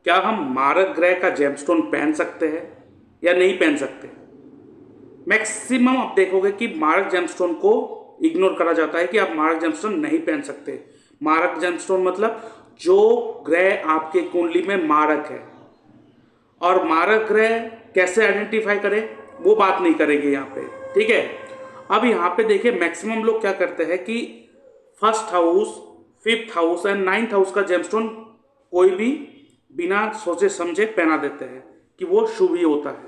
क्या हम मारक ग्रह का जेमस्टोन पहन सकते हैं या नहीं पहन सकते? मैक्सिमम आप देखोगे कि मारक जेमस्टोन को इग्नोर करा जाता है कि आप मारक जेमस्टोन नहीं पहन सकते। मारक जेमस्टोन मतलब जो ग्रह आपके कुंडली में मारक है। और मारक ग्रह कैसे आइडेंटिफाई करें वो बात नहीं करेंगे यहाँ पे, ठीक है। अब यहाँ पे देखिए मैक्सिमम लोग क्या करते हैं कि first house, fifth house and ninth house का जेमस्टोन कोई भी बिना सोचे समझे पहना देते हैं कि वो शुभ ही होता है।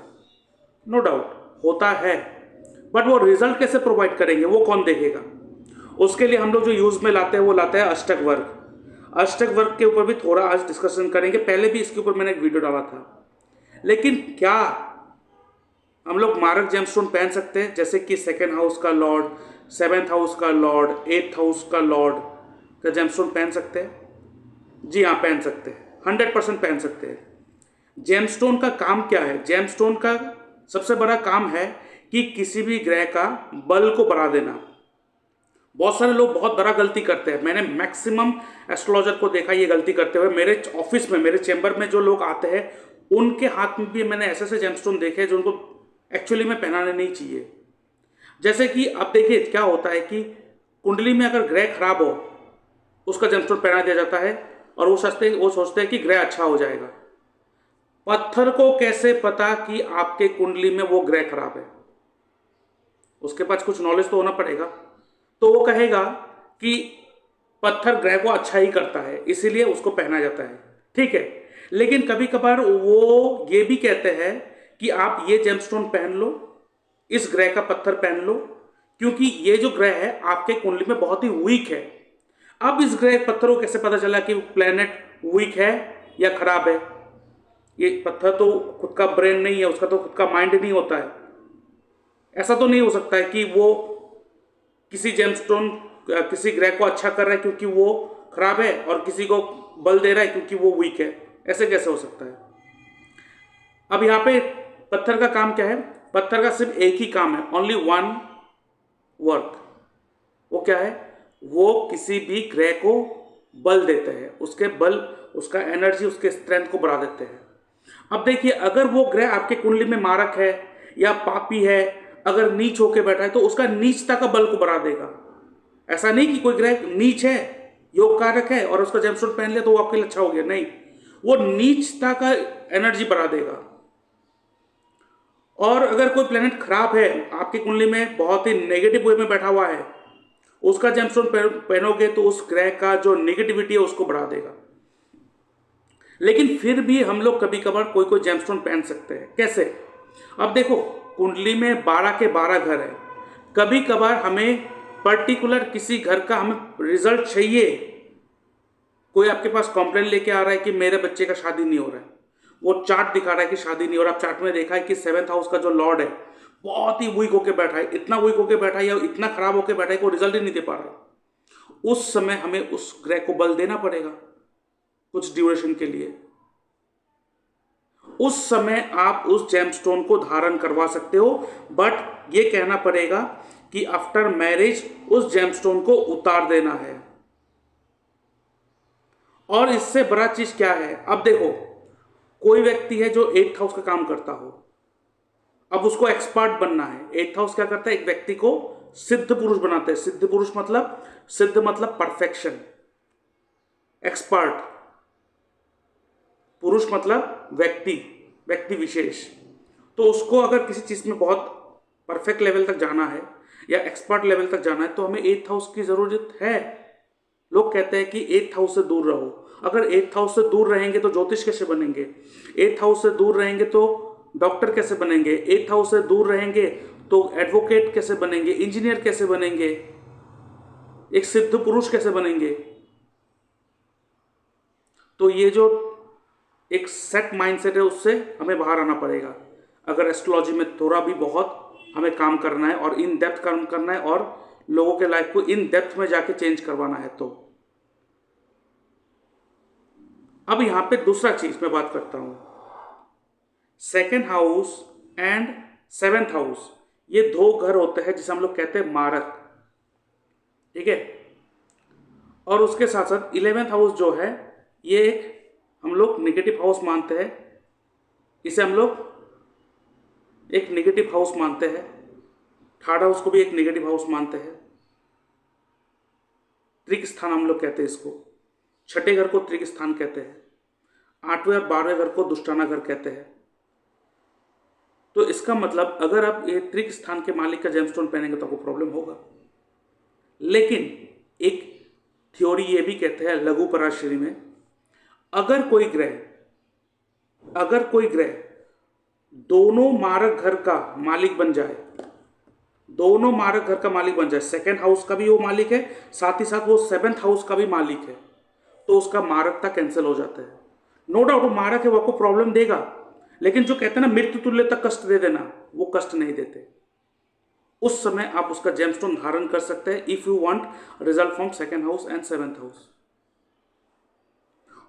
नो डाउट होता है, बट वो रिजल्ट कैसे प्रोवाइड करेंगे वो कौन देखेगा? उसके लिए हम लोग जो यूज में लाते हैं वो लाते हैं अष्टक वर्ग। अष्टक वर्ग के ऊपर भी थोड़ा आज डिस्कशन करेंगे, पहले भी इसके ऊपर मैंने एक वीडियो डाला था। लेकिन क्या हम लोग मारक जेमस्टोन पहन सकते हैं, जैसे कि सेकेंड हाउस का लॉर्ड, सेवेंथ हाउस का लॉर्ड, एट्थ हाउस का लॉर्ड का जेमस्टोन पहन सकते हैं? जी हाँ, पहन सकते हैं, 100% पहन सकते हैं। जेमस्टोन का काम क्या है? जेमस्टोन का सबसे बड़ा काम है कि किसी भी ग्रह का बल को बढ़ा देना। बहुत सारे लोग बहुत बड़ा गलती करते हैं, मैंने मैक्सिमम एस्ट्रोलॉजर को देखा ये गलती करते हुए। मेरे ऑफिस में, मेरे चैम्बर में जो लोग आते हैं उनके हाथ में भी मैंने ऐसे ऐसे जेमस्टोन देखे जो उनको एक्चुअली में पहनाने नहीं चाहिए। जैसे कि अब देखिए क्या होता है कि कुंडली में अगर ग्रह खराब हो उसका जेमस्टोन पहना दिया जाता है और वो सोचते हैं कि ग्रह अच्छा हो जाएगा। पत्थर को कैसे पता कि आपके कुंडली में वो ग्रह खराब है? उसके पास कुछ नॉलेज तो होना पड़ेगा। तो वो कहेगा कि पत्थर ग्रह को अच्छा ही करता है इसीलिए उसको पहना जाता है, ठीक है। लेकिन कभी कभार वो ये भी कहते हैं कि आप ये जेमस्टोन पहन लो, इस ग्रह का पत्थर पहन लो, क्योंकि ये जो ग्रह है आपके कुंडली में बहुत ही वीक है। अब इस ग्रह पत्थर को कैसे पता चला कि प्लेनेट वीक है या खराब है? ये पत्थर तो खुद का ब्रेन नहीं है, उसका तो खुद का माइंड नहीं होता है। ऐसा तो नहीं हो सकता है कि वो किसी जेमस्टोन किसी ग्रह को अच्छा कर रहा है क्योंकि वो खराब है और किसी को बल दे रहा है क्योंकि वो वीक है। ऐसे कैसे हो सकता है? अब यहाँ पे पत्थर का काम क्या है? पत्थर का सिर्फ एक ही काम है, ओनली वन वर्क। वो क्या है? वो किसी भी ग्रह को बल देते हैं, उसके बल, उसका एनर्जी, उसके स्ट्रेंथ को बढ़ा देते हैं। अब देखिए अगर वो ग्रह आपके कुंडली में मारक है या पापी है, अगर नीच होके बैठा है तो उसका नीचता का बल को बढ़ा देगा। ऐसा नहीं कि कोई ग्रह नीच है, योग कारक है और उसका जेमस्टोन पहन लिया तो वो आपके लिए अच्छा हो गया, नहीं, वो नीचता का एनर्जी बढ़ा देगा। और अगर कोई प्लेनेट खराब है आपकी कुंडली में, बहुत ही नेगेटिव वे में बैठा हुआ है, उसका जेमस्टोन पहनोगे तो उस ग्रह का जो नेगेटिविटी है उसको बढ़ा देगा। लेकिन फिर भी हम लोग कभी कभार कोई कोई जेमस्टोन पहन सकते हैं। कैसे? अब देखो कुंडली में 12 के 12 घर है, कभी कभार हमें पर्टिकुलर किसी घर का हमें रिजल्ट चाहिए। कोई आपके पास कंप्लेन लेके आ रहा है कि मेरे बच्चे का शादी नहीं हो रहा है, वो चार्ट दिखा रहा है कि शादी नहीं हो रहा। आप चार्ट में देखा है कि सेवेंथ हाउस का जो लॉर्ड है बहुत ही वीक होके बैठा है, इतना वीक होके बैठा है या इतना खराब होके बैठा है कि वो रिजल्ट ही नहीं दे पा रहा। उस समय हमें उस ग्रह को बल देना पड़ेगा कुछ ड्यूरेशन के लिए। उस समय आप उस जेमस्टोन को धारण करवा सकते हो, बट ये कहना पड़ेगा कि आफ्टर मैरिज उस जेमस्टोन को उतार देना है। और इससे बड़ा चीज क्या है? अब देखो कोई व्यक्ति है जो एट्थ हाउस का काम करता हो, अब उसको एक्सपर्ट बनना है। एट्थ हाउस क्या करता है? एक व्यक्ति को सिद्ध पुरुष बनाते हैं। सिद्ध पुरुष मतलब, सिद्ध मतलब परफेक्शन, एक्सपर्ट, पुरुष मतलब व्यक्ति, व्यक्ति विशेष। तो उसको अगर किसी चीज में बहुत परफेक्ट लेवल तक जाना है या एक्सपर्ट लेवल तक जाना है तो हमें एट्थ हाउस की जरूरत है। लोग कहते हैं कि एट्थ हाउस से दूर रहो। अगर एट्थ हाउस से दूर रहेंगे तो ज्योतिष कैसे बनेंगे? एट्थ हाउस से दूर रहेंगे तो डॉक्टर कैसे बनेंगे? एट्थ हाउस से दूर रहेंगे तो एडवोकेट कैसे बनेंगे? इंजीनियर कैसे बनेंगे? एक सिद्ध पुरुष कैसे बनेंगे? तो ये जो एक सेट माइंडसेट है उससे हमें बाहर आना पड़ेगा अगर एस्ट्रोलॉजी में थोड़ा भी बहुत हमें काम करना है और इन डेप्थ काम करना है और लोगों के लाइफ को इन डेप्थ में जाके चेंज करवाना है। तो अब यहां पे दूसरा चीज मैं बात करता हूं, second house and seventh house, ये दो घर होते हैं जिसे हम लोग कहते हैं मारक, ठीक है। और उसके साथ साथ इलेवेंथ हाउस जो है ये एक हम लोग नेगेटिव हाउस मानते हैं, इसे हम लोग एक नेगेटिव हाउस मानते हैं। थर्ड हाउस को भी एक नेगेटिव हाउस मानते हैं। त्रिक स्थान हम लोग कहते हैं इसको। छठे घर को त्रिक स्थान कहते हैं। 8वें और 12वें घर को दुष्टाना घर कहते हैं। तो इसका मतलब अगर आप ये त्रिक स्थान के मालिक का जेमस्टोन पहनेंगे तो आपको प्रॉब्लम होगा। लेकिन एक थ्योरी ये भी कहते हैं लघु पराशरी में, अगर कोई ग्रह दोनों मारक घर का मालिक बन जाए, सेकेंड हाउस का भी वो मालिक है, साथ ही साथ वो 7th हाउस का भी मालिक है, तो उसका मारकता कैंसिल हो जाता है। नो डाउट वो मारक है, वो आपको प्रॉब्लम देगा, लेकिन जो कहते हैं ना मृत्यु तुल्य तक कष्ट दे देना, वो कष्ट नहीं देते। उस समय आप उसका जेमस्टोन धारण कर सकते हैं if you want result from second house and 7th house.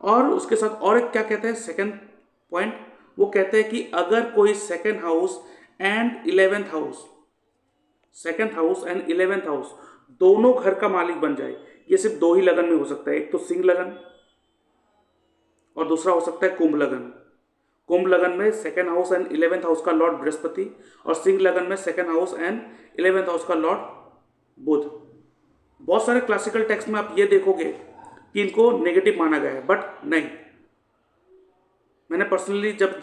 और उसके साथ और एक क्या कहते हैं, सेकेंड पॉइंट, वो कहते हैं कि अगर कोई second house and 11th house दोनों घर का मालिक बन जाए, ये सिर्फ 2 ही लगन में हो सकता है, एक तो सिंह लगन और दूसरा हो सकता है कुंभ लगन। कुंभ लगन में second house and 11th house का लॉर्ड बृहस्पति, और सिंह लगन में second house and 11th house का लॉर्ड बुध। बहुत सारे क्लासिकल टेक्स्ट में आप ये देखोगे कि इनको नेगेटिव माना गया है, बट नहीं। मैंने पर्सनली जब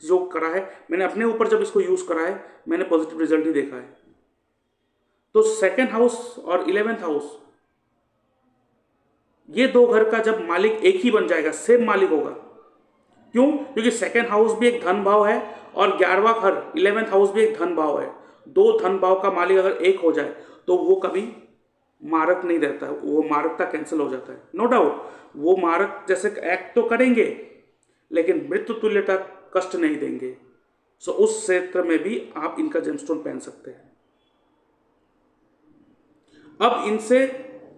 जो करा है, मैंने अपने ऊपर जब इसको यूज करा है, मैंने पॉजिटिव रिजल्ट ही देखा है। तो सेकेंड हाउस और 11th हाउस, ये 2 घर का जब मालिक एक ही बन जाएगा, सेम मालिक होगा। क्यों? क्योंकि सेकेंड हाउस भी एक धन भाव है और 11वां घर 11th हाउस भी एक धन भाव है। 2 धन भाव का मालिक अगर एक हो जाए तो वो कभी मारक नहीं रहता है, वो मारकता कैंसिल हो जाता है। नो डाउट वो मारक जैसे एक्ट तो करेंगे, लेकिन मृत्यु तुल्यता कष्ट नहीं देंगे। सो उस क्षेत्र में भी आप इनका जेमस्टोन पहन सकते हैं। अब इनसे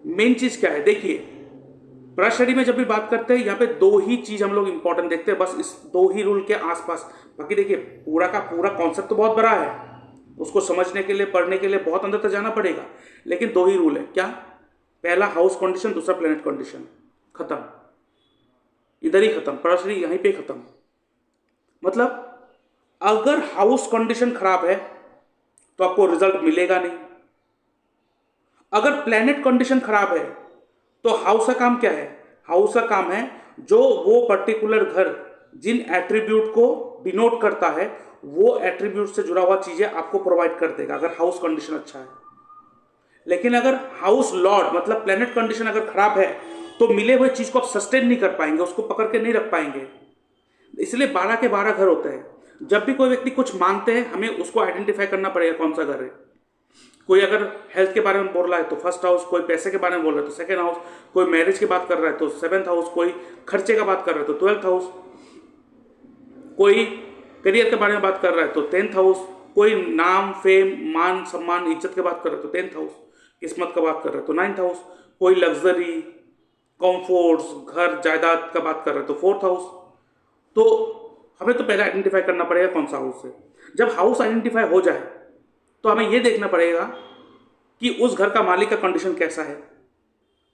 मेन चीज क्या है, देखिए पराशरी में जब भी बात करते हैं, यहाँ पे 2 ही चीज हम लोग इंपॉर्टेंट देखते हैं, बस इस 2 ही रूल के आसपास। बाकी देखिए पूरा का पूरा कॉन्सेप्ट तो बहुत बड़ा है, उसको समझने के लिए, पढ़ने के लिए बहुत अंदर तक जाना पड़ेगा, लेकिन 2 ही रूल है। क्या? पहला हाउस कंडीशन, दूसरा प्लेनेट कंडीशन। खत्म, इधर ही खत्म, पराशरी यहीं पे खत्म। मतलब अगर हाउस कंडीशन खराब है तो आपको रिजल्ट मिलेगा नहीं। अगर प्लेनेट कंडीशन खराब है तो हाउस का काम क्या है? हाउस का काम है जो वो पर्टिकुलर घर जिन एट्रीब्यूट को डिनोट करता है, वो एट्रीब्यूट से जुड़ा हुआ चीजें आपको प्रोवाइड कर देगा, अगर हाउस कंडीशन अच्छा है। लेकिन अगर हाउस लॉर्ड मतलब प्लेनेट कंडीशन अगर खराब है तो मिले हुए चीज को आप सस्टेन नहीं कर पाएंगे, उसको पकड़ के नहीं रख पाएंगे। इसलिए 12 के 12 घर होते हैं। जब भी कोई व्यक्ति कुछ मांगते हैं, हमें उसको आइडेंटिफाई करना पड़ेगा कौन सा घर है। कोई अगर हेल्थ के बारे में बोल रहा है तो 1st हाउस, कोई पैसे के बारे में बोल रहा है तो 2nd हाउस, कोई मैरिज की बात कर रहा है तो 7th हाउस, कोई खर्चे का बात कर रहा है तो 12th हाउस, कोई करियर के बारे में बात कर रहा है तो 10th हाउस, कोई नाम, फेम, मान, सम्मान, इज्जत की बात कर रहा है तो 10th हाउस, किस्मत का बात कर रहा है तो 9th हाउस, कोई लग्जरी, कंफर्ट्स, घर, जायदाद का बात कर रहा है तो 4th हाउस। तो हमें तो पहले आइडेंटिफाई करना पड़ेगा कौन सा हाउस है। जब हाउस आइडेंटिफाई हो जाए तो हमें यह देखना पड़ेगा कि उस घर का मालिक का कंडीशन कैसा है।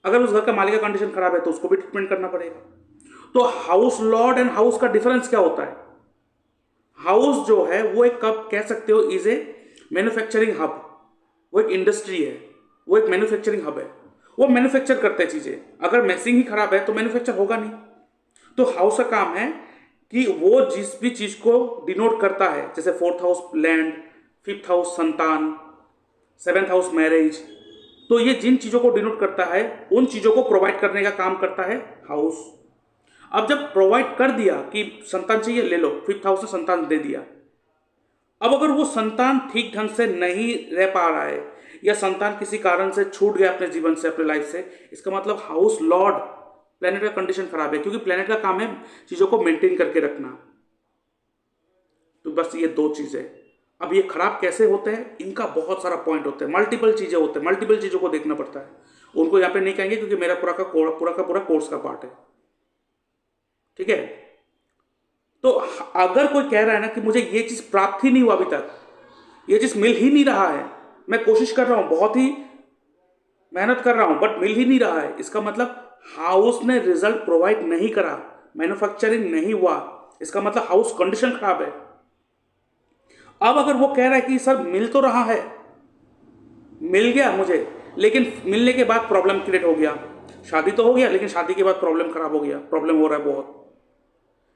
अगर उस घर का मालिक का कंडीशन खराब है तो उसको भी ट्रीटमेंट करना पड़ेगा। तो हाउस लॉर्ड एंड हाउस का डिफरेंस क्या होता है? हाउस जो है वो एक, कब कह सकते हो, इज ए मैन्युफैक्चरिंग हब, वो एक इंडस्ट्री है, वो एक मैन्युफैक्चरिंग हब है, वो मैन्युफैक्चर करते हैं चीजें। अगर मैसिंग ही खराब है तो मैन्युफैक्चर होगा नहीं। तो हाउस का काम है कि वो जिस भी चीज को डिनोट करता है, जैसे 4th house land, 5th house संतान, 7th हाउस मैरिज, तो ये जिन चीजों को डिनोट करता है उन चीजों को प्रोवाइड करने का काम करता है हाउस। अब जब प्रोवाइड कर दिया कि संतान चाहिए, ले लो, 5th हाउस ने संतान दे दिया। अब अगर वो संतान ठीक ढंग से नहीं रह पा रहा है या संतान किसी कारण से छूट गया अपने जीवन से, अपने लाइफ से, इसका मतलब हाउस लॉर्ड, प्लेनेट का कंडीशन खराब है, क्योंकि प्लेनेट का काम है चीजों को मेंटेन करके रखना। तो बस ये 2 चीजें। अब ये खराब कैसे होते हैं, इनका बहुत सारा पॉइंट होते हैं, मल्टीपल चीजें होते हैं, मल्टीपल चीजों को देखना पड़ता है। उनको यहाँ पे नहीं कहेंगे क्योंकि मेरा पूरा का पूरा कोर्स का पार्ट है, ठीक है। तो अगर कोई कह रहा है ना कि मुझे ये चीज प्राप्त ही नहीं हुआ अभी तक, ये चीज मिल ही नहीं रहा है, मैं कोशिश कर रहा हूं, बहुत ही मेहनत कर रहा हूं, बट मिल ही नहीं रहा है, इसका मतलब हाउस ने रिजल्ट प्रोवाइड नहीं करा, मैन्युफैक्चरिंग नहीं हुआ, इसका मतलब हाउस कंडीशन खराब है। अब अगर वो कह रहा है कि सर मिल तो रहा है, मिल गया मुझे, लेकिन मिलने के बाद प्रॉब्लम क्रिएट हो गया, शादी तो हो गया लेकिन शादी के बाद प्रॉब्लम खराब हो गया, प्रॉब्लम हो रहा है बहुत,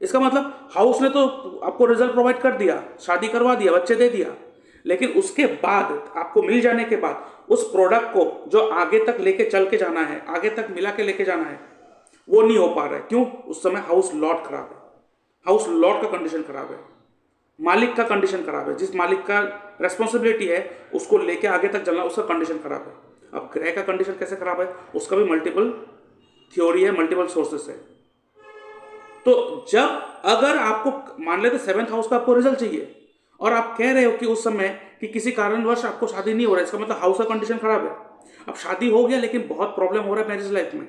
इसका मतलब हाउस ने तो आपको रिजल्ट प्रोवाइड कर दिया, शादी करवा दिया, बच्चे दे दिया, लेकिन उसके बाद आपको मिल जाने के बाद उस प्रोडक्ट को जो आगे तक लेके चल के जाना है, आगे तक मिला के लेके जाना है, वो नहीं हो पा रहा है। क्यों? उस समय हाउस लॉट खराब है, हाउस लॉट का कंडीशन खराब है, मालिक का कंडीशन खराब है, जिस मालिक का रेस्पॉन्सिबिलिटी है उसको लेके आगे तक चलना, उसका कंडीशन खराब है। अब ग्रह का कंडीशन कैसे खराब है, उसका भी मल्टीपल थ्योरी है, मल्टीपल सोर्सेस है। तो जब अगर आपको मान लेते 7th हाउस का आपको रिजल्ट चाहिए और आप कह रहे हो कि उस समय कि किसी कारणवश आपको शादी नहीं हो रहा है, इसका मतलब हाउस का कंडीशन खराब है। अब शादी हो गया लेकिन बहुत प्रॉब्लम हो रहा है मैरिज लाइफ में,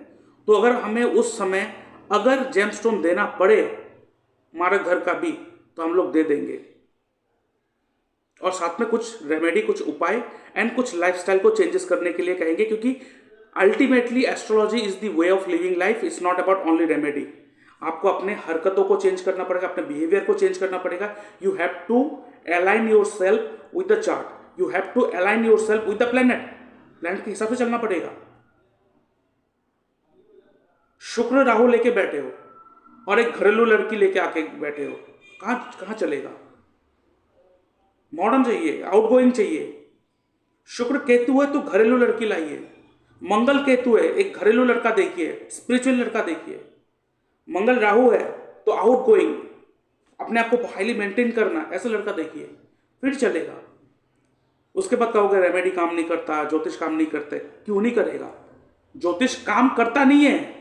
तो अगर हमें उस समय अगर जेमस्टोन देना पड़े हमारे घर का भी, तो हम लोग दे देंगे, और साथ में कुछ रेमेडी, कुछ उपाय एंड कुछ लाइफस्टाइल को चेंजेस करने के लिए कहेंगे, क्योंकि ultimately astrology is the way of living life, it's not about only remedy. आपको अपने हरकतों को चेंज करना पड़ेगा, अपने बिहेवियर को चेंज करना पड़ेगा। You have to align yourself with the chart, you have to align yourself with the planet, planet के हिसाब से चलना पड़ेगा। शुक्र राहु लेके बैठे हो और एक घरेलू लड़की लेके आके बैठे हो, कहां चलेगा? मॉडर्न चाहिए, आउटगोइंग चाहिए। शुक्र केतु है तो घरेलू लड़की लाइए, मंगल केतु है एक घरेलू लड़का देखिए, स्पिरिचुअल लड़का देखिए। मंगल राहु है तो आउटगोइंग, अपने आप को हाईली मेंटेन करना, ऐसा लड़का देखिए, फिर चलेगा। उसके बाद कहोगे रेमेडी काम नहीं करता, ज्योतिष काम नहीं करते। क्यों नहीं करेगा? ज्योतिष काम करता नहीं है,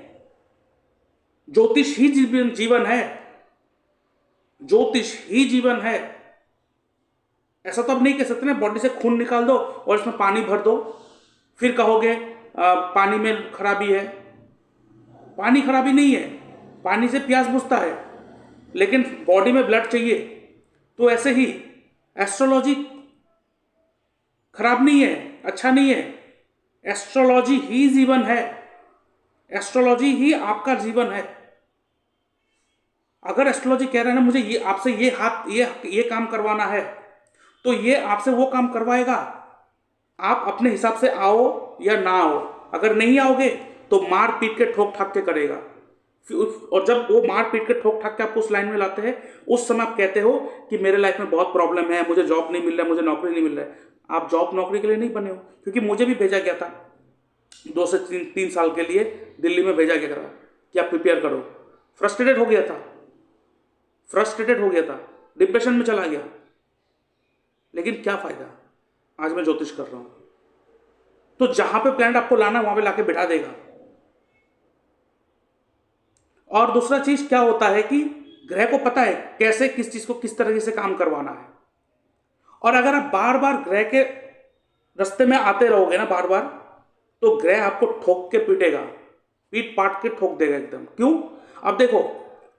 ज्योतिष ही जीवन है, ज्योतिष ही जीवन है। ऐसा तो अब नहीं कह सकते ना बॉडी से खून निकाल दो और इसमें पानी भर दो, फिर कहोगे पानी में खराबी है। पानी खराबी नहीं है, पानी से प्यास बुझता है, लेकिन बॉडी में ब्लड चाहिए। तो ऐसे ही एस्ट्रोलॉजी खराब नहीं है, अच्छा नहीं है, एस्ट्रोलॉजी ही जीवन है, एस्ट्रोलॉजी ही आपका जीवन है। अगर एस्ट्रोलॉजी कह रहा है ना मुझे ये आपसे ये काम करवाना है, तो ये आपसे वो काम करवाएगा। आप अपने हिसाब से आओ या ना आओ, अगर नहीं आओगे तो मार पीट के ठोक ठाक के करेगा। और जब वो मार पीट के ठोक ठाक के आपको उस लाइन में लाते हैं, उस समय आप कहते हो कि मेरे लाइफ में बहुत प्रॉब्लम है, मुझे जॉब नहीं मिल रहा है, मुझे नौकरी नहीं मिल रहा है। आप जॉब नौकरी के लिए नहीं बने हो, क्योंकि मुझे भी भेजा गया था 2 से 3 साल के लिए दिल्ली में भेजा गया था कि आप प्रिपेयर करो। फ्रस्ट्रेटेड हो गया था, डिप्रेशन में चला गया, लेकिन क्या फायदा, आज मैं ज्योतिष कर रहा हूं। तो जहां पे प्लैनेट आपको लाना वहां पे लाके बिठा देगा। और दूसरा चीज क्या होता है कि ग्रह को पता है कैसे किस चीज को किस तरीके से काम करवाना है, और अगर आप बार बार ग्रह के रास्ते में आते रहोगे ना बार बार, तो ग्रह आपको ठोक के पीटेगा, पीट पाट के ठोक देगा एकदम। क्यों? अब देखो,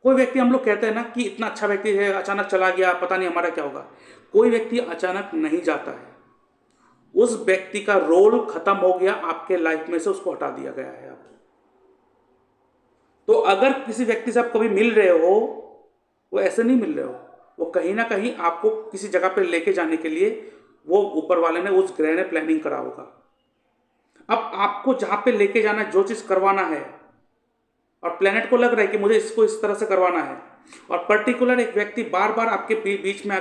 कोई व्यक्ति, हम लोग कहते हैं ना कि इतना अच्छा व्यक्ति है, अचानक चला गया, पता नहीं हमारा क्या होगा। कोई व्यक्ति अचानक नहीं जाता है, उस व्यक्ति का रोल खत्म हो गया, आपके लाइफ में से उसको हटा दिया गया है। आप तो अगर किसी व्यक्ति से आप कभी मिल रहे हो, वो ऐसे नहीं मिल रहे हो, वो कहीं ना कहीं आपको किसी जगह पे लेके जाने के लिए वो ऊपर वाले ने, उस ग्रह ने प्लानिंग करा होगा। अब आपको जहां पे लेके जाना है, जो चीज करवाना है, और प्लेनेट को लग रहा है कि मुझे इसको इस तरह से करवाना है, और पर्टिकुलर एक व्यक्ति बार बार आपके बीच में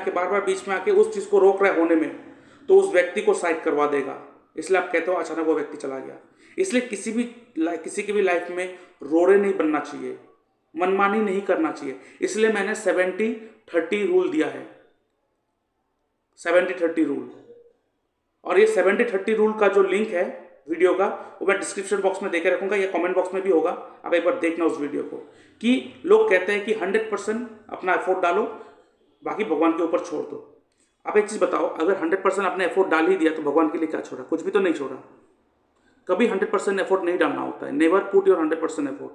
आके उस चीज को रोक रहा है होने में, तो उस व्यक्ति को साइड करवा देगा। इसलिए आप कहते हो अचानक वो व्यक्ति चला गया। इसलिए किसी की भी लाइफ में रोड़े नहीं बनना चाहिए, मनमानी नहीं करना चाहिए। इसलिए मैंने 70-30 रूल दिया है, 70-30 रूल। और ये 70-30 रूल का जो लिंक है वीडियो का, वो मैं डिस्क्रिप्शन बॉक्स में देके रखूंगा, या कमेंट बॉक्स में भी होगा। आप एक बार देखना उस वीडियो को, कि लोग कहते हैं कि 100% अपना एफर्ट डालो, बाकी भगवान के ऊपर छोड़ दो। आप एक चीज बताओ, अगर 100% आपने एफर्ट डाल ही दिया तो भगवान के लिए क्या छोड़ा? कुछ भी तो नहीं छोड़ा। कभी 100% एफर्ट नहीं डालना होता है। Never put your 100% effort.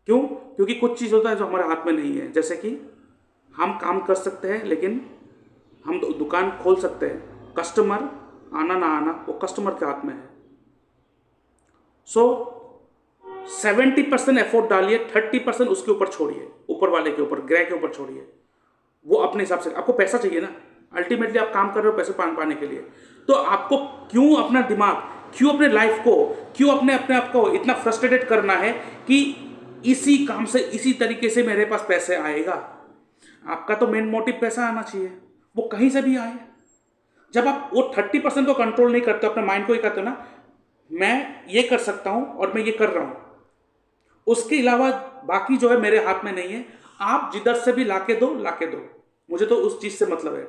क्यों? क्योंकि कुछ चीज़ होता है जो हमारे हाथ में नहीं है। जैसे कि हम काम कर सकते हैं, लेकिन हम दुकान खोल सकते हैं, कस्टमर आना ना आना वो कस्टमर के हाथ में है। सो 70% एफर्ट डालिए, 30% उसके ऊपर छोड़िए, ऊपर वाले के ऊपर, ग्रह के ऊपर छोड़िए। वो अपने हिसाब से, आपको पैसा चाहिए ना, अल्टीमेटली आप काम कर रहे हो पैसे पाने के लिए, तो आपको क्यों अपना दिमाग, क्यों अपने लाइफ को, क्यों अपने अपने आप को इतना फ्रस्ट्रेटेड करना है कि इसी काम से, इसी तरीके से मेरे पास पैसे आएगा। आपका तो मेन मोटिव पैसा आना चाहिए, वो कहीं से भी आए। जब आप वो 30% को कंट्रोल नहीं करते, अपने माइंड को ही कहते हो ना, मैं ये कर सकता हूं और मैं ये कर रहा हूं, उसके अलावा बाकी जो है मेरे हाथ में नहीं है, आप जिधर से भी लाके दो, मुझे तो उस चीज से मतलब है।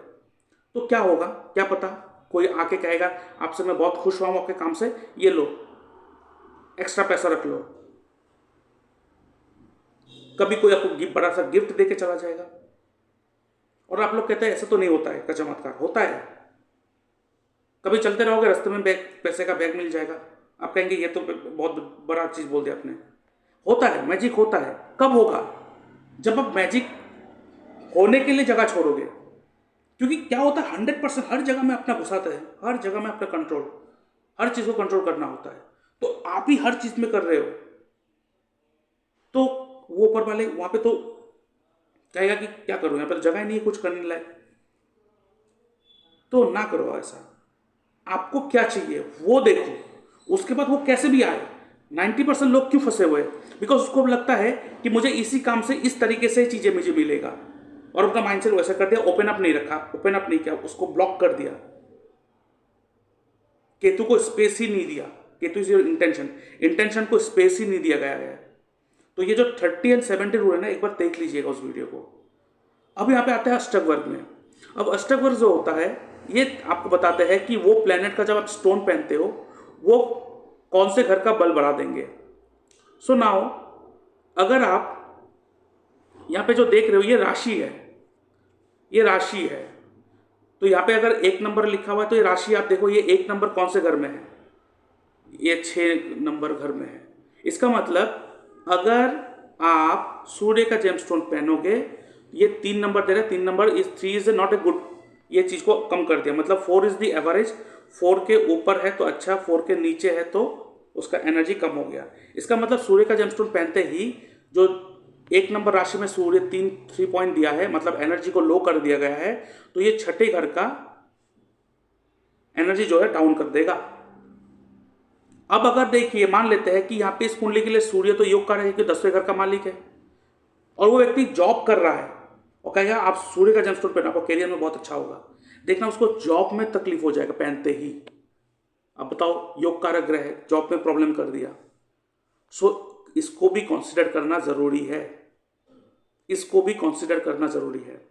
तो क्या होगा, क्या पता कोई आके कहेगा आपसे मैं बहुत खुश हुआ हूं आपके काम से, ये लो एक्स्ट्रा पैसा रख लो। कभी कोई आपको बड़ा सा गिफ्ट देके चला जाएगा, और आप लोग कहते हैं ऐसा तो नहीं होता है, का चमत्कार होता है। कभी चलते रहोगे, रास्ते में पैसे का बैग मिल जाएगा, आप कहेंगे ये तो बहुत बड़ा चीज बोल दिया आपने। होता है, मैजिक होता है। कब होगा, जब आप मैजिक होने के लिए जगह छोड़ोगे। क्योंकि क्या होता है, 100% हर जगह में अपना घुसाते हैं, हर जगह में अपना कंट्रोल, हर चीज को कंट्रोल करना होता है, तो आप ही हर चीज में कर रहे हो, तो वो ऊपर वाले वहां पे तो कहेगा कि क्या करूं, यहाँ पे तो जगह ही नहीं है कुछ करने लायक। तो ना करो ऐसा, आपको क्या चाहिए वो देखो, उसके बाद वो कैसे भी आए। 90% लोग क्यों फंसे हुए, बिकॉज उसको लगता है कि मुझे इसी काम से इस तरीके से चीजें मुझे मिलेगा, और अपना माइंडसेट वैसा कर दिया, ओपन अप नहीं रखा, ओपन अप नहीं किया, उसको ब्लॉक कर दिया, केतु को स्पेस ही नहीं दिया। केतु इज योर इंटेंशन को स्पेस ही नहीं दिया गया है। तो ये जो 30 एंड 70 रूल है ना, एक बार देख लीजिएगा उस वीडियो को। अब यहाँ पे आता है अष्टक वर्ग में। अब अष्टक वर्ग जो होता है, ये आपको बताते हैं कि वो प्लेनेट का जब आप स्टोन पहनते हो, वो कौन से घर का बल बढ़ा देंगे। सो नाउ, अगर आप यहाँ पे जो देख रहे हो, ये राशि है, ये राशि है। तो यहाँ पे अगर 1 नंबर लिखा हुआ है, तो ये राशि आप देखो, ये 1 नंबर कौन से घर में है, ये 6 नंबर घर में है। इसका मतलब अगर आप सूर्य का जेमस्टोन पहनोगे, ये 3 नंबर दे रहा है, 3 number is 3 is not a good, ये चीज को कम कर दिया, मतलब 4 इज द एवरेज। 4 के ऊपर है तो अच्छा, 4 के नीचे है तो उसका एनर्जी कम हो गया। इसका मतलब सूर्य का जेमस्टोन पहनते ही जो 1 नंबर राशि में सूर्य 3 पॉइंट दिया है, मतलब एनर्जी को लो कर दिया गया है, तो ये छठे घर का एनर्जी जो है डाउन कर देगा। अब अगर देखिए, मान लेते हैं कि यहाँ पे इस कुंडली के लिए सूर्य तो योग कारक है कि 10वें घर का मालिक है, और वो व्यक्ति जॉब कर रहा है और कहेगा आप सूर्य का जेमस्टोन पहना, आपको करियर में बहुत अच्छा होगा। देखना उसको जॉब में तकलीफ हो जाएगा पहनते ही। अब बताओ, योग कारक ग्रह है, जॉब में प्रॉब्लम कर दिया। सो इसको भी कंसीडर करना जरूरी है, इसको भी कंसीडर करना जरूरी है।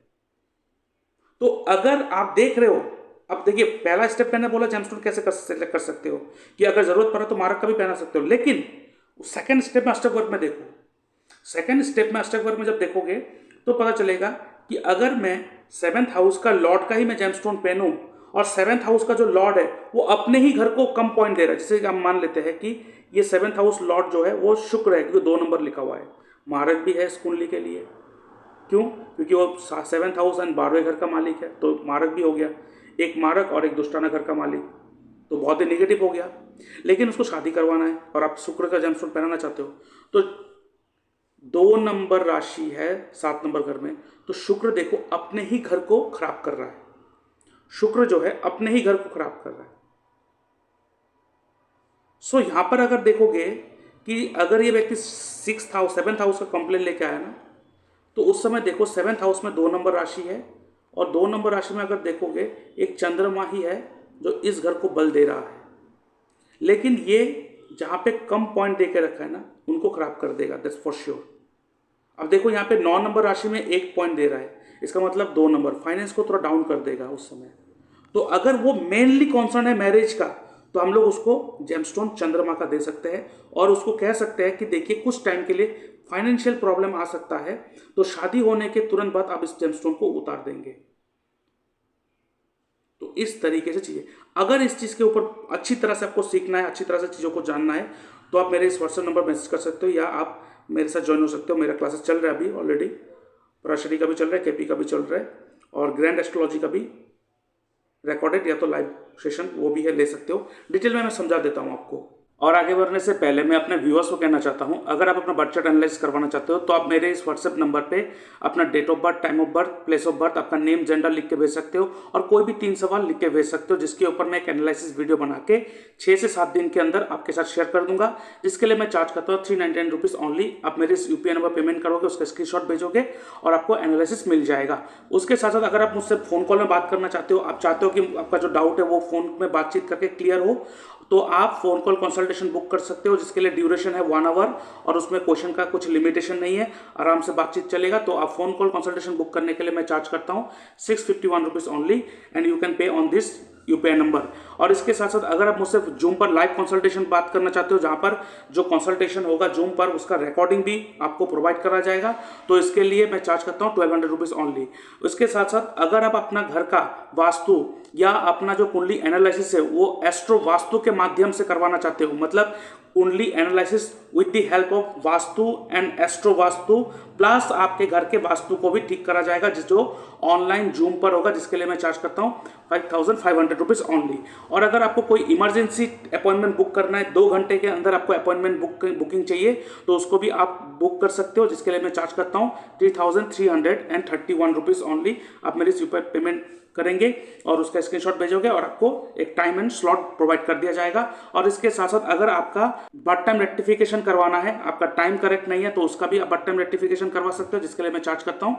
तो अगर आप देख रहे हो, अब देखिए पहला स्टेप मैंने बोला जेमस्टोन कैसे कर सकते हो, कि अगर जरूरत पड़ा तो मारक का भी पहना सकते हो, लेकिन सेकंड स्टेप में अष्टक वर्ग में देखो। सेकंड स्टेप में अष्टक वर्ग में जब देखोगे तो पता चलेगा कि अगर मैं 7th हाउस का लॉर्ड का ही मैं जेमस्टोन पहनूं, और 7th हाउस का जो लॉर्ड है वो अपने ही घर को कम पॉइंट दे रहा है, जैसे हम मान लेते हैं कि ये 7th हाउस लॉर्ड जो है वो शुक्र है, क्योंकि 2 नंबर लिखा हुआ है, मारक भी है इस कुंडली के लिए। क्यों, क्योंकि वो 7th हाउस एंड 12वें घर का मालिक है, तो मारक भी हो गया, एक मारक और एक दुष्टाना घर का मालिक, तो बहुत ही नेगेटिव हो गया। लेकिन उसको शादी करवाना है और आप शुक्र का जेमस्टोन पहनाना चाहते हो, तो 2 नंबर राशि है 7 नंबर घर में, तो शुक्र देखो अपने ही घर को खराब कर रहा है, शुक्र जो है अपने ही घर को खराब कर रहा है। सो यहां पर अगर देखोगे कि अगर ये व्यक्ति 6th हाउस 7th हाउस का कंप्लेन लेके आया ना, तो उस समय देखो 7th हाउस में 2 नंबर राशि है, और 2 नंबर राशि में अगर देखोगे एक चंद्रमा ही है जो इस घर को बल दे रहा है, लेकिन ये जहां पे कम पॉइंट दे के रखा है ना, उनको खराब कर देगा, दैट्स फॉर श्योर। अब देखो यहाँ पे 9 नंबर राशि में 1 पॉइंट दे रहा है, इसका मतलब 2 नंबर फाइनेंस को थोड़ा डाउन कर देगा उस समय। तो अगर वो मेनली कॉन्सर्न है मैरिज का, तो हम लोग उसको जेमस्टोन चंद्रमा का दे सकते हैं, और उसको कह सकते हैं कि देखिए कुछ टाइम के लिए फाइनेंशियल प्रॉब्लम आ सकता है, तो शादी होने के तुरंत बाद आप इस जेमस्टोन को उतार देंगे। तो इस तरीके से चीजें, अगर इस चीज के ऊपर अच्छी तरह से आपको सीखना है, अच्छी तरह से चीजों को जानना है, तो आप मेरे इस व्हाट्सएप नंबर मैसेज कर सकते हो, या आप मेरे साथ ज्वाइन हो सकते हो। मेरा क्लासेस चल रहा है अभी ऑलरेडी, पराशरी का भी चल रहा है, केपी का भी चल रहा है, और ग्रैंड एस्ट्रोलॉजी का भी रिकॉर्डेड या तो लाइव सेशन वो भी है, ले सकते हो। डिटेल में मैं समझा देता हूँ आपको। और आगे बढ़ने से पहले मैं अपने व्यूअर्स को कहना चाहता हूं, अगर आप अपना बर्थ चार्ट एनालाइज करवाना चाहते हो तो आप मेरे इस व्हाट्सएप नंबर पे अपना date of birth, time of birth, place of birth, आपका नेम, जेंडर लिख के भेज सकते हो और कोई भी 3 सवाल लिख के भेज सकते हो, जिसके ऊपर मैं एक एनालिसिस वीडियो बना के 6 से 7 दिन के अंदर आपके साथ शेयर कर दूंगा, जिसके लिए मैं चार्ज करता हूँ 399 रुपीज़ ओनली। आप मेरे इस यूपीआई नंबर पेमेंट करोगे, उसका स्क्रीनशॉट भेजोगे और आपको एनालिसिस मिल जाएगा। उसके साथ साथ अगर आप मुझसे फोन कॉल में बात करना चाहते हो, आप चाहते हो कि आपका जो डाउट है वो फोन में बातचीत करके क्लियर हो, तो आप फोन कॉल कंसल्टेशन बुक कर सकते हो, जिसके लिए ड्यूरेशन है 1 आवर और उसमें क्वेश्चन का कुछ लिमिटेशन नहीं है, आराम से बातचीत चलेगा। तो आप फोन कॉल कंसल्टेशन बुक करने के लिए मैं चार्ज करता हूँ 651 rupees only and you can pay on this UPI number. और इसके साथ साथ अगर आप मुझसे जूम पर लाइव कंसल्टेशन बात करना चाहते हो, जहां पर जो कंसल्टेशन होगा जूम पर उसका रिकॉर्डिंग भी आपको प्रोवाइड करा जाएगा, तो इसके लिए मैं चार्ज करता हूँ 1200 रुपीज़ ओनली। इसके साथ साथ अगर आप अपना घर का वास्तु या अपना जो कुंडली एनालिसिस है वो एस्ट्रो वास्तु के माध्यम से करवाना चाहते हो, मतलब कुंडली analysis with the help of vastu and astro vastu plus आपके घर के वास्तु को भी ठीक करा जाएगा, जो ऑनलाइन जूम पर होगा, जिसके लिए मैं चार्ज करता हूँ 5500 रुपीज़ ओनली। और अगर आपको कोई इमरजेंसी अपॉइंटमेंट बुक करना है, 2 घंटे के अंदर आपको अपॉइंटमेंट बुकिंग चाहिए, तो उसको भी आप बुक कर सकते हो, जिसके लिए मैं चार्ज करता हूँ 3331 रुपीज़ ओनली। आप मेरे इस यूपीआई पेमेंट करेंगे और उसका स्क्रीनशॉट भेजोगे और आपको एक टाइम एंड स्लॉट प्रोवाइड कर दिया जाएगा। और इसके साथ साथ अगर आपका बर्थ टाइम रेक्टिफिकेशन करवाना है, आपका टाइम करेक्ट नहीं है, तो उसका भी आप बर्थ टाइम रेक्टिफिकेशन करवा सकते हो, जिसके लिए मैं चार्ज करता हूँ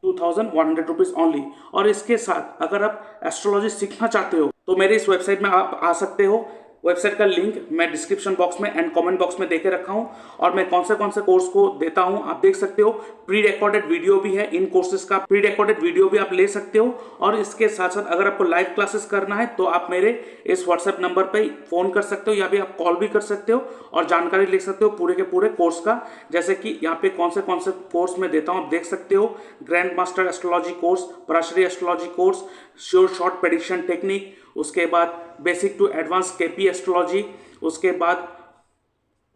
2100 रुपीज़ ओनली। और इसके साथ अगर आप एस्ट्रोलॉजी सीखना चाहते हो तो मेरे इस वेबसाइट में आप आ सकते हो। वेबसाइट का लिंक मैं डिस्क्रिप्शन बॉक्स में एंड कमेंट बॉक्स में देके रखा हूं और मैं कौन से कोर्स को देता हूं आप देख सकते हो। प्री रिकॉर्डेड वीडियो भी है, इन कोर्सेज का प्री रिकॉर्डेड वीडियो भी आप ले सकते हो। और इसके साथ साथ अगर आपको लाइव क्लासेस करना है तो आप मेरे इस व्हाट्सएप नंबर पर फोन कर सकते हो या भी आप कॉल भी कर सकते हो और जानकारी ले सकते हो पूरे के पूरे कोर्स का, जैसे कि यहाँ पे कौन से कोर्स में देता हूँ आप देख सकते हो। Grand master astrology course, Parashari astrology course, sure short prediction technique, उसके बाद basic to advance KP astrology, उसके बाद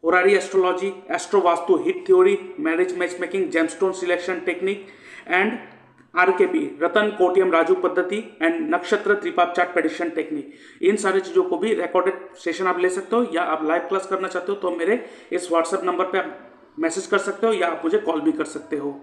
horary astrology, astro vastu, hit theory, marriage match making, gemstone selection technique and RKP, Ratan Kotiyam Raju पद्धति एंड नक्षत्र त्रिपाप चार्ट प्रेडिक्शन टेक्निक। इन सारी चीज़ों को भी रिकॉर्डेड सेशन आप ले सकते हो या आप लाइव क्लास करना चाहते हो तो मेरे इस व्हाट्सएप नंबर पे आप मैसेज कर सकते हो या आप मुझे कॉल भी कर सकते हो।